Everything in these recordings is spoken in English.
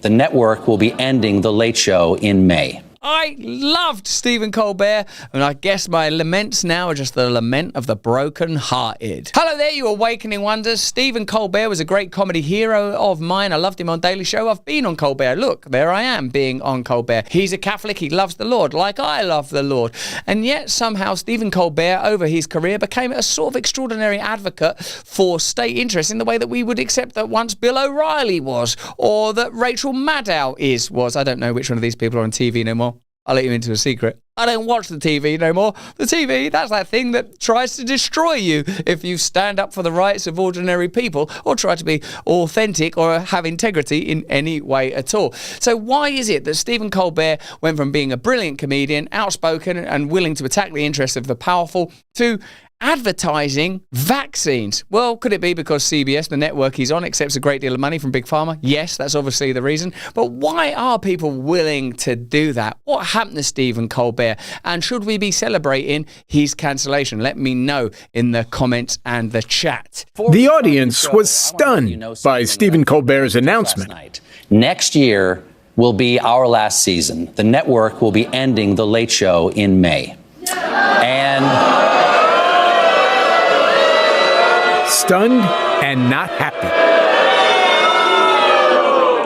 The network will be ending The Late Show in May. I loved Stephen Colbert, and I guess my laments now are just the lament of the broken-hearted. Hello there, you awakening wonders. Stephen Colbert was a great comedy hero of mine. I loved him on Daily Show. I've been on Colbert. Look, there I am being on Colbert. He's a Catholic. He loves the Lord, like I love the Lord. And yet, somehow, Stephen Colbert, over his career, became a sort of extraordinary advocate for state interests in the way that we would accept that once Bill O'Reilly was, or that Rachel Maddow was. I don't know which one of these people are on TV no more. I'll let you into a secret. I don't watch the TV no more. The TV, that's that thing that tries to destroy you if you stand up for the rights of ordinary people or try to be authentic or have integrity in any way at all. So why is it that Stephen Colbert went from being a brilliant comedian, outspoken and willing to attack the interests of the powerful, to advertising vaccines? Well, could it be because CBS, the network he's on, accepts a great deal of money from Big Pharma? Yes, that's obviously the reason. But why are people willing to do that? What happened to Stephen Colbert? And should we be celebrating his cancellation? Let me know in the comments and the chat. The audience was stunned by Stephen Colbert's announcement. Next year will be our last season. The network will be ending The Late Show in May. And stunned and not happy.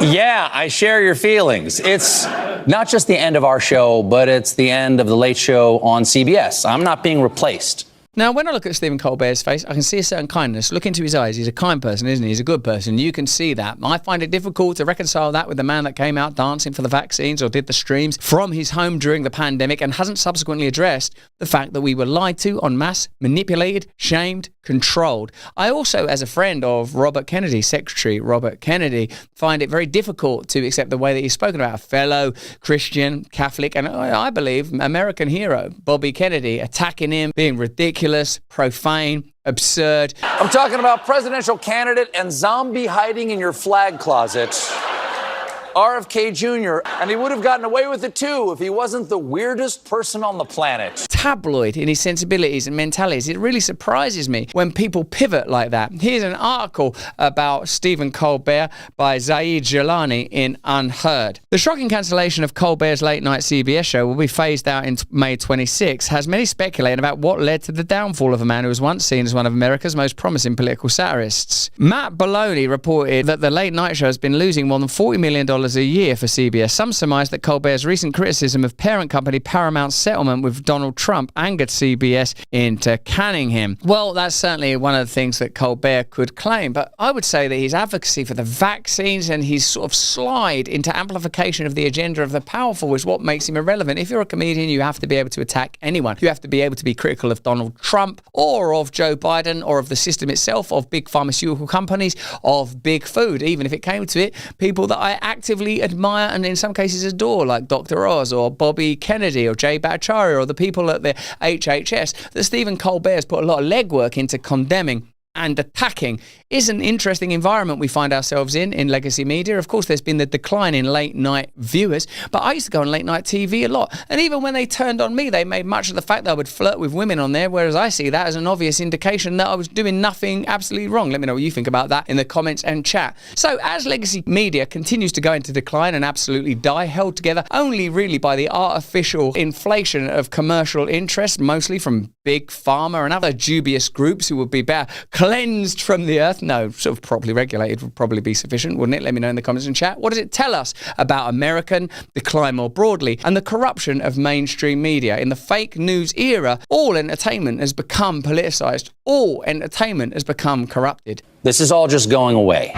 yeah, I share your feelings. It's not just the end of our show, but it's the end of The Late Show on CBS. I'm not being replaced. Now, when I look at Stephen Colbert's face, I can see a certain kindness. Look into his eyes. He's a kind person, isn't he? He's a good person. You can see that. I find it difficult to reconcile that with the man that came out dancing for the vaccines or did the streams from his home during the pandemic and hasn't subsequently addressed the fact that we were lied to en masse, manipulated, shamed, controlled. I also, as a friend of Robert Kennedy, Secretary Robert Kennedy, find it very difficult to accept the way that he's spoken about a fellow Christian, Catholic, and I believe American hero, Bobby Kennedy, attacking him, being ridiculous, profane, absurd. I'm talking about presidential candidate and zombie hiding in your flag closet, RFK Jr., and he would have gotten away with it too if he wasn't the weirdest person on the planet. Tabloid in his sensibilities and mentalities. It really surprises me when people pivot like that. Here's an article about Stephen Colbert by Zaid Jilani in Unheard. The shocking cancellation of Colbert's late-night CBS show will be phased out in May 26, has many speculating about what led to the downfall of a man who was once seen as one of America's most promising political satirists. Matt Boloney reported that the late-night show has been losing more than $40 million a year for CBS. Some surmise that Colbert's recent criticism of parent company Paramount's settlement with Donald Trump angered CBS into canning him. Well, that's certainly one of the things that Colbert could claim, but I would say that his advocacy for the vaccines and his sort of slide into amplification of the agenda of the powerful is what makes him irrelevant. If you're a comedian, you have to be able to attack anyone. You have to be able to be critical of Donald Trump or of Joe Biden or of the system itself, of big pharmaceutical companies, of big food, even if it came to it, people that I actively admire and in some cases adore, like Dr. Oz or Bobby Kennedy or Jay Bhattacharya or the people at the HHS, that Stephen Colbert has put a lot of legwork into condemning and attacking. Is an interesting environment we find ourselves in legacy media. Of course, there's been the decline in late night viewers, but I used to go on late night TV a lot. And even when they turned on me, they made much of the fact that I would flirt with women on there, whereas I see that as an obvious indication that I was doing nothing absolutely wrong. Let me know what you think about that in the comments and chat. So as legacy media continues to go into decline and absolutely die, held together only really by the artificial inflation of commercial interest, mostly from big pharma and other dubious groups who would be better cleansed from the earth. No, sort of properly regulated would probably be sufficient, wouldn't it? Let me know in the comments and chat. What does it tell us about American decline more broadly and the corruption of mainstream media? In the fake news era, all entertainment has become politicized. All entertainment has become corrupted. This is all just going away.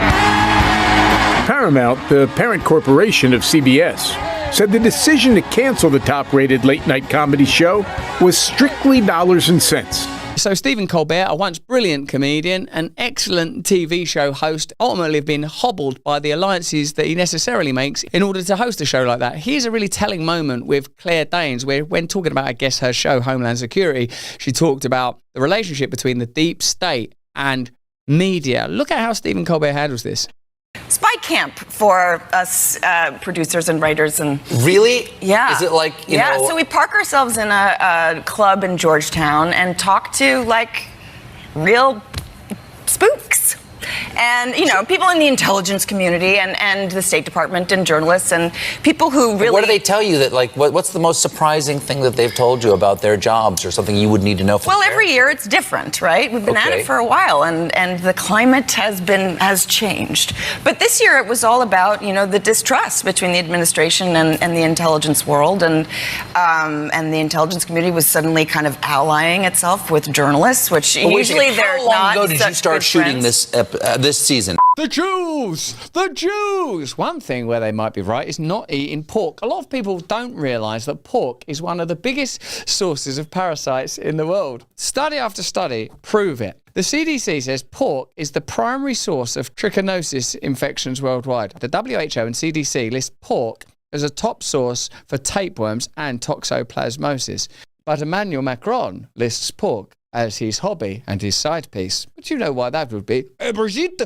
Paramount, the parent corporation of CBS, said the decision to cancel the top-rated late-night comedy show was strictly dollars and cents. So Stephen Colbert, a once brilliant comedian, an excellent TV show host, ultimately have been hobbled by the alliances that he necessarily makes in order to host a show like that. Here's a really telling moment with Claire Danes, where when talking about, I guess, her show, Homeland Security, she talked about the relationship between the deep state and media. Look at how Stephen Colbert handles this. Spy camp for us producers and writers. And Really? Yeah. Is it like, you know... So we park ourselves in a club in Georgetown and talk to, like, real spooks. And, you know, people in the intelligence community and the State Department and journalists and people who really... What do they tell you that, like, what's the most surprising thing that they've told you about their jobs or something you would need to know from Well, every year it's different, right? We've been at it for a while, and the climate has changed. But this year it was all about, you know, the distrust between the administration and the intelligence world, and the intelligence community was suddenly kind of allying itself with journalists, which usually they're not. How long ago did you start shooting this season? The Jews! The Jews! One thing where they might be right is not eating pork. A lot of people don't realise that pork is one of the biggest sources of parasites in the world. Study after study prove it. The CDC says pork is the primary source of trichinosis infections worldwide. The WHO and CDC list pork as a top source for tapeworms and toxoplasmosis. But Emmanuel Macron lists pork as his hobby and his side piece. But you know why that would be. Brigitte.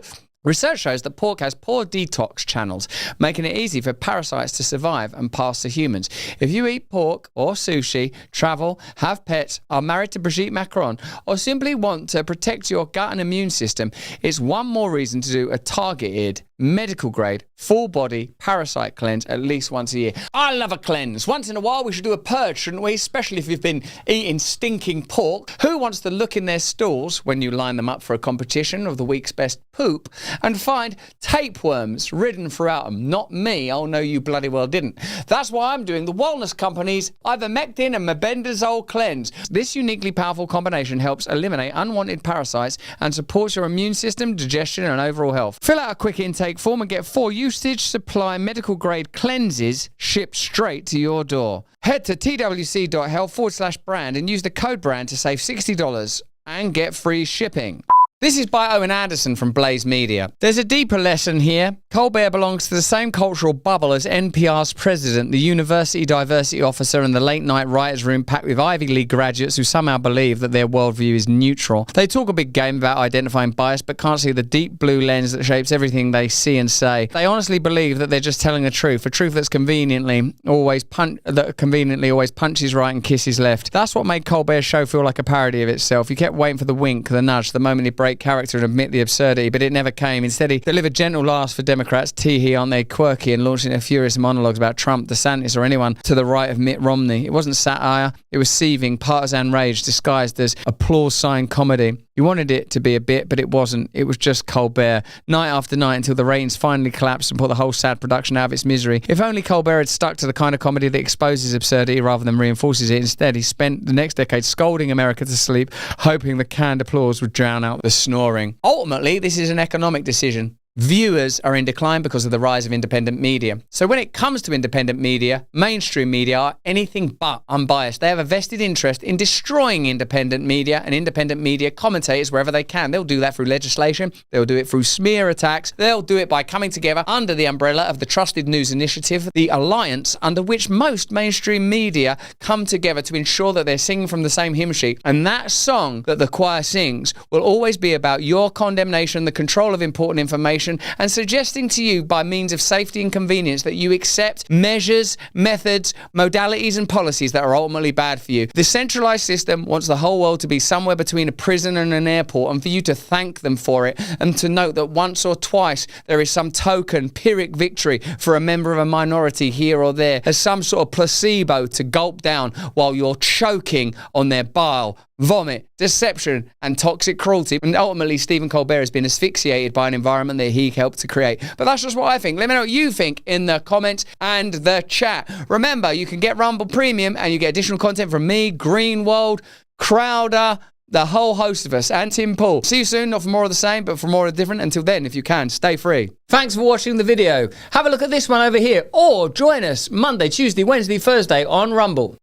Research shows that pork has poor detox channels, making it easy for parasites to survive and pass to humans. If you eat pork or sushi, travel, have pets, are married to Brigitte Macron, or simply want to protect your gut and immune system, it's one more reason to do a targeted, medical-grade, full-body parasite cleanse at least once a year. I love a cleanse. Once in a while, we should do a purge, shouldn't we? Especially if you've been eating stinking pork. Who wants to look in their stools when you line them up for a competition of the week's best poop and find tapeworms ridden throughout them? Not me. Oh, no, you bloody well didn't. That's why I'm doing the Wellness Company's ivermectin and mebendazole cleanse. This uniquely powerful combination helps eliminate unwanted parasites and supports your immune system, digestion, and overall health. Fill out a quick intake form and get 4 usage supply medical grade cleanses shipped straight to your door. Head to twc.health/brand and use the code brand to save $60 and get free shipping. This is by Owen Anderson from Blaze Media. There's a deeper lesson here. Colbert belongs to the same cultural bubble as NPR's president, the university diversity officer, and the late-night writers' room packed with Ivy League graduates who somehow believe that their worldview is neutral. They talk a big game about identifying bias, but can't see the deep blue lens that shapes everything they see and say. They honestly believe that they're just telling the truth, a truth that's conveniently always punches right and kisses left. That's what made Colbert's show feel like a parody of itself. You kept waiting for the wink, the nudge, the moment he break character and admit the absurdity, but it never came. Instead, he delivered gentle laughs for Democrats, tee-hee, aren't they quirky, and launching their furious monologues about Trump, DeSantis, or anyone to the right of Mitt Romney. It wasn't satire, it was seething, partisan rage disguised as applause sign comedy. You wanted it to be a bit, but it wasn't. It was just Colbert, night after night, until the ratings finally collapsed and put the whole sad production out of its misery. If only Colbert had stuck to the kind of comedy that exposes absurdity rather than reinforces it. Instead, he spent the next decade scolding America to sleep, hoping the canned applause would drown out the snoring. Ultimately, this is an economic decision. Viewers are in decline because of the rise of independent media. So when it comes to independent media, mainstream media are anything but unbiased. They have a vested interest in destroying independent media and independent media commentators wherever they can. They'll do that through legislation. They'll do it through smear attacks. They'll do it by coming together under the umbrella of the Trusted News Initiative, the alliance under which most mainstream media come together to ensure that they're singing from the same hymn sheet. And that song that the choir sings will always be about your condemnation, the control of important information, and suggesting to you by means of safety and convenience that you accept measures, methods, modalities and policies that are ultimately bad for you. The centralized system wants the whole world to be somewhere between a prison and an airport, and for you to thank them for it and to note that once or twice there is some token Pyrrhic victory for a member of a minority here or there as some sort of placebo to gulp down while you're choking on their bile, vomit, deception, and toxic cruelty. And ultimately, Stephen Colbert has been asphyxiated by an environment that he helped to create. But that's just what I think. Let me know what you think in the comments and the chat. Remember, you can get Rumble Premium and you get additional content from me, Greenwald, Crowder, the whole host of us, and Tim Pool. See you soon, not for more of the same, but for more of the different. Until then, if you can, stay free. Thanks for watching the video. Have a look at this one over here, or join us Monday, Tuesday, Wednesday, Thursday on Rumble.